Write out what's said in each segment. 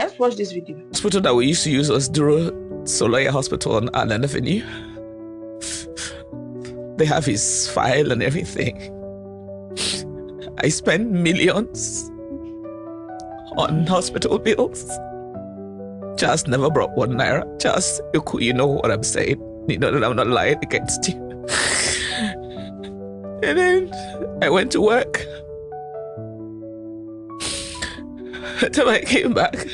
Let's watch this video. The hospital that we used to use was Duro Solaya Hospital on Allen Avenue. They have his file and everything. I spent millions on hospital bills. Just never brought 1 naira. Just, you know what I'm saying. You know that I'm not lying against you. And then I went to work. Until I came back.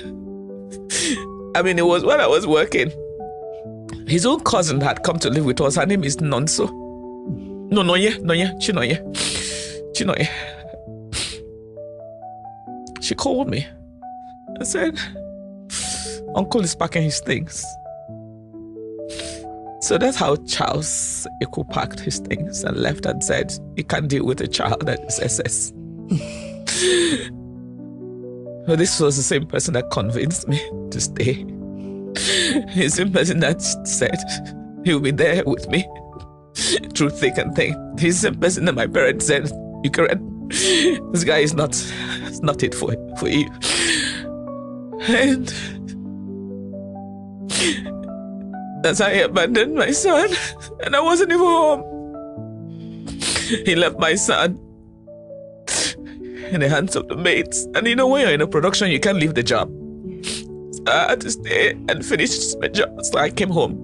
I mean, it was when I was working. His own cousin had come to live with us. Her name is Nonso. Chinoye. She called me and said, Uncle is packing his things. So that's how Charles Eko packed his things and left and said, he can't deal with a child that is SS. Well, this was the same person that convinced me to stay. The same person that said he'll be there with me through thick and thin. The same person that my parents said, Eucharia, this guy is not it for you. And that's how he abandoned my son. And I wasn't even home. He left my son in the hands of the maids. And you know, when you're in a production, you can't leave the job. So I had to stay and finish my job. So I came home.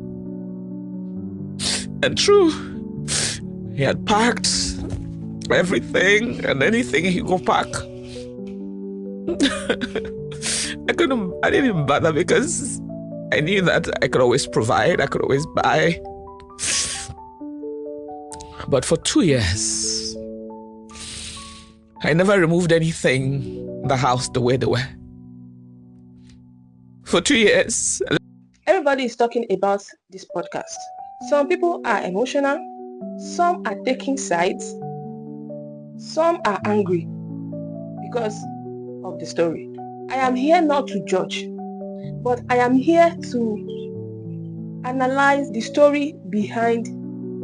And true, he had packed everything and anything he could pack. I didn't even bother because I knew that I could always provide, I could always buy. But for 2 years, I never removed anything in the house the way they were. For 2 years. Everybody is talking about this podcast. Some people are emotional, some are taking sides, some are angry because of the story. I am here not to judge, but I am here to analyze the story behind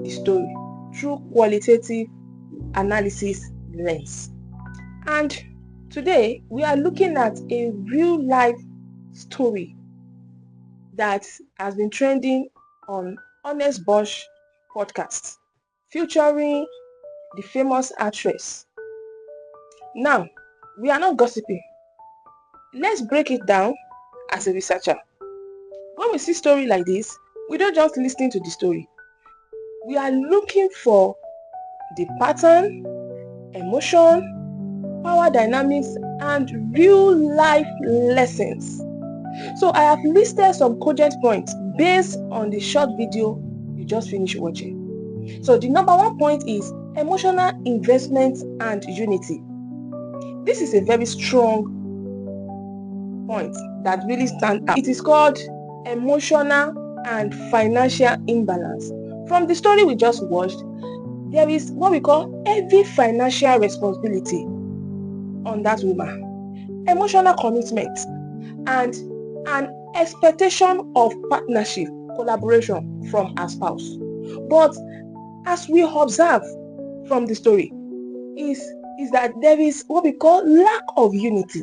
the story through qualitative analysis lens. And today we are looking at a real life story that has been trending on Honest Bosch podcast, featuring the famous actress. Now, we are not gossiping. Let's break it down as a researcher. When we see story like this, we don't just listen to the story. We are looking for the pattern, emotion, power dynamics, and real life lessons. So I have listed some cogent points based on the short video you just finished watching. So the number 1 point is emotional investment and unity. This is a very strong point that really stands out. It is called emotional and financial imbalance. From the story we just watched, there is what we call heavy financial responsibility on that woman, emotional commitment, and an expectation of partnership, collaboration from her spouse. But as we observe from the story, is that there is what we call lack of unity,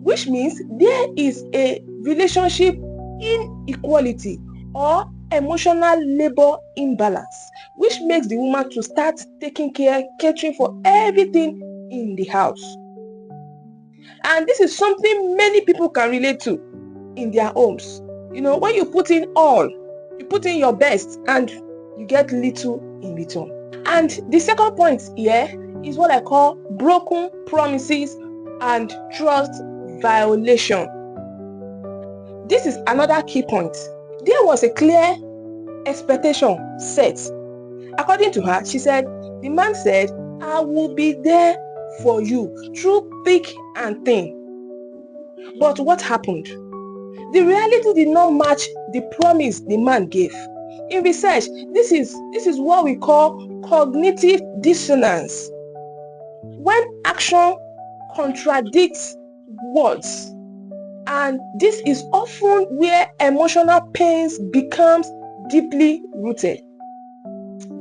which means there is a relationship inequality or emotional labor imbalance, which makes the woman to start taking care, catering for everything in the house. And this is something many people can relate to in their homes. You know, when you put in all, you put in your best and you get little in return. And the second point here is what I call broken promises and trust violation. This is another key point. There was a clear expectation set. According to her, she said, the man said, I will be there for you through thick and thin. But what happened? The reality did not match the promise the man gave. In research, this is what we call cognitive dissonance. When action contradicts words, and this is often where emotional pains becomes deeply rooted.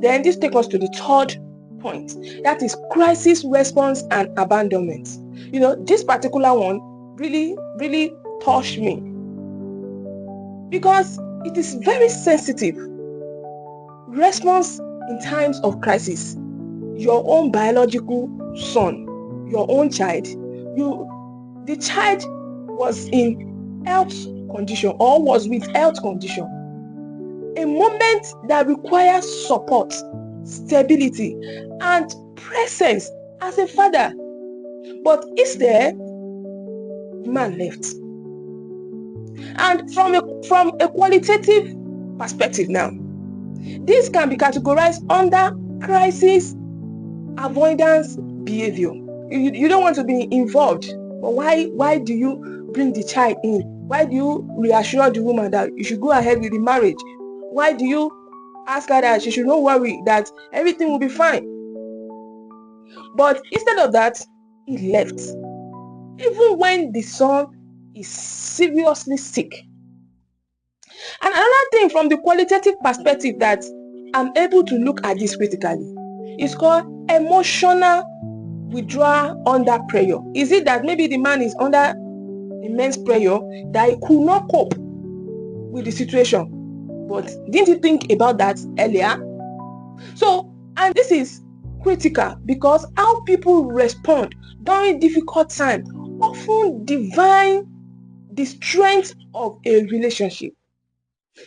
Then this takes us to the third point, that is crisis response and abandonment. You know, this particular one really, really touched me, because it is very sensitive. Response in times of crisis. Your own biological son, your own child, the child was in health condition or was with health condition. A moment that requires support, stability, and presence as a father. But instead, the man left. And from a qualitative perspective now, this can be categorized under crisis avoidance behavior. You don't want to be involved, but why do you bring the child in? Why do you reassure the woman that you should go ahead with the marriage? Why do you ask her that she should not worry, that everything will be fine? But instead of that, he left. Even when the son is seriously sick. And another thing from the qualitative perspective that I'm able to look at this critically is called emotional withdrawal under pressure. Is it that maybe the man is under immense pressure that he could not cope with the situation? But didn't he think about that earlier? So, and this is critical because how people respond during difficult times often define the strength of a relationship.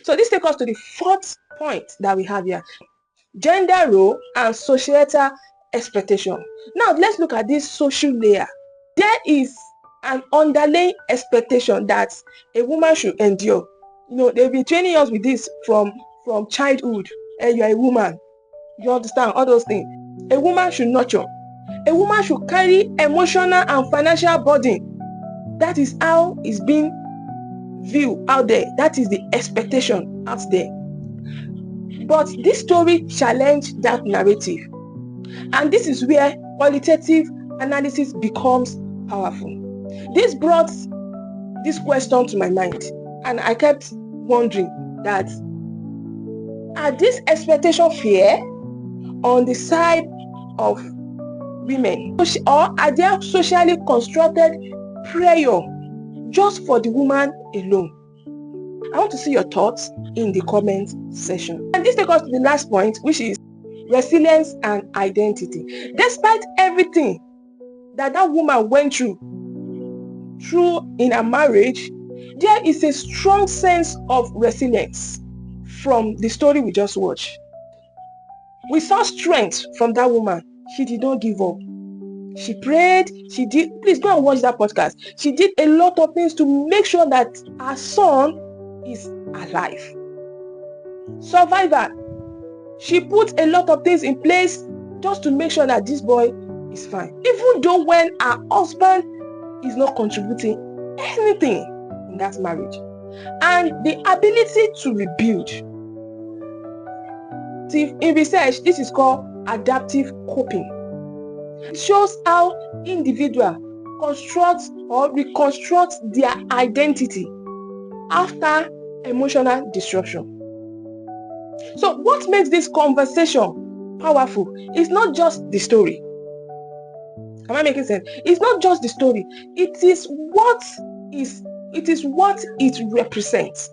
So this takes us to the fourth point that we have here: gender role and societal expectation. Now let's look at this social layer. There is an underlying expectation that a woman should endure. They've been training us with this from childhood. You are a woman, you understand all those things. A woman should nurture. A woman should carry emotional and financial burden. That is how it's being viewed out there. That is the expectation out there. But this story challenged that narrative. And this is where qualitative analysis becomes powerful. This brought this question to my mind, and I kept wondering that, are these expectations fair on the side of women, or are they socially constructed pressure just for the woman alone? I want to see your thoughts in the comment section. And this takes us to the last point, which is resilience and identity. Despite everything that woman went through in her marriage, there is a strong sense of resilience from the story we just watched. We saw strength from that woman. She did not give up. She prayed. She did. Please go and watch that podcast. She did a lot of things to make sure that her son is alive. Survivor. She put a lot of things in place just to make sure that this boy is fine. Even though when her husband is not contributing anything in that marriage. And the ability to rebuild. In research, this is called adaptive coping. It shows how individuals construct or reconstruct their identity after emotional disruption. So what makes this conversation powerful is not just the story. Am I making sense? It's not just the story. It is what it represents.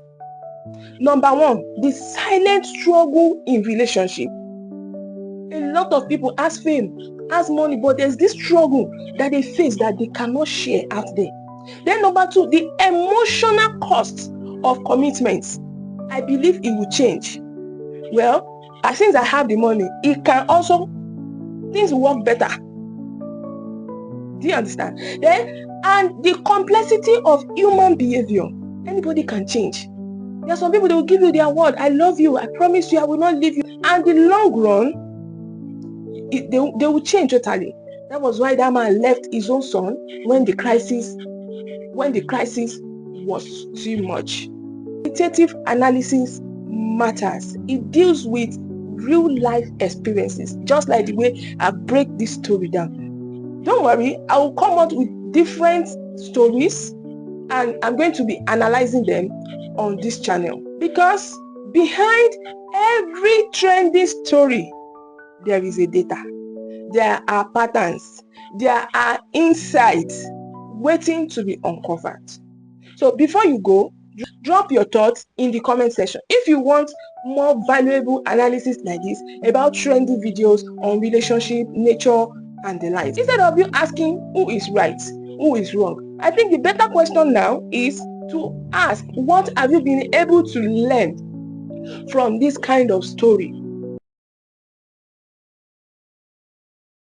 Number one, the silent struggle in relationship. A lot of people has fame, has money, but there's this struggle that they face that they cannot share out there. Then number two, the emotional cost of commitments. I believe it will change. Well, since I have the money, it can also, things will work better. Do you understand? Then, and the complexity of human behavior. Anybody can change. There are some people, they will give you their word. I love you. I promise you I will not leave you. And in the long run, they will change totally. That was why that man left his own son when the crisis was too much. Qualitative analysis matters. It deals with real life experiences, just like the way I break this story down. Don't worry, I will come out with different stories and I'm going to be analyzing them on this channel, because behind every trending story there is a data, there are patterns, there are insights, waiting to be uncovered. So before you go, drop your thoughts in the comment section. If you want more valuable analysis like this about trendy videos on relationship, nature, and the likes, instead of you asking who is right, who is wrong, I think the better question now is to ask, what have you been able to learn from this kind of story?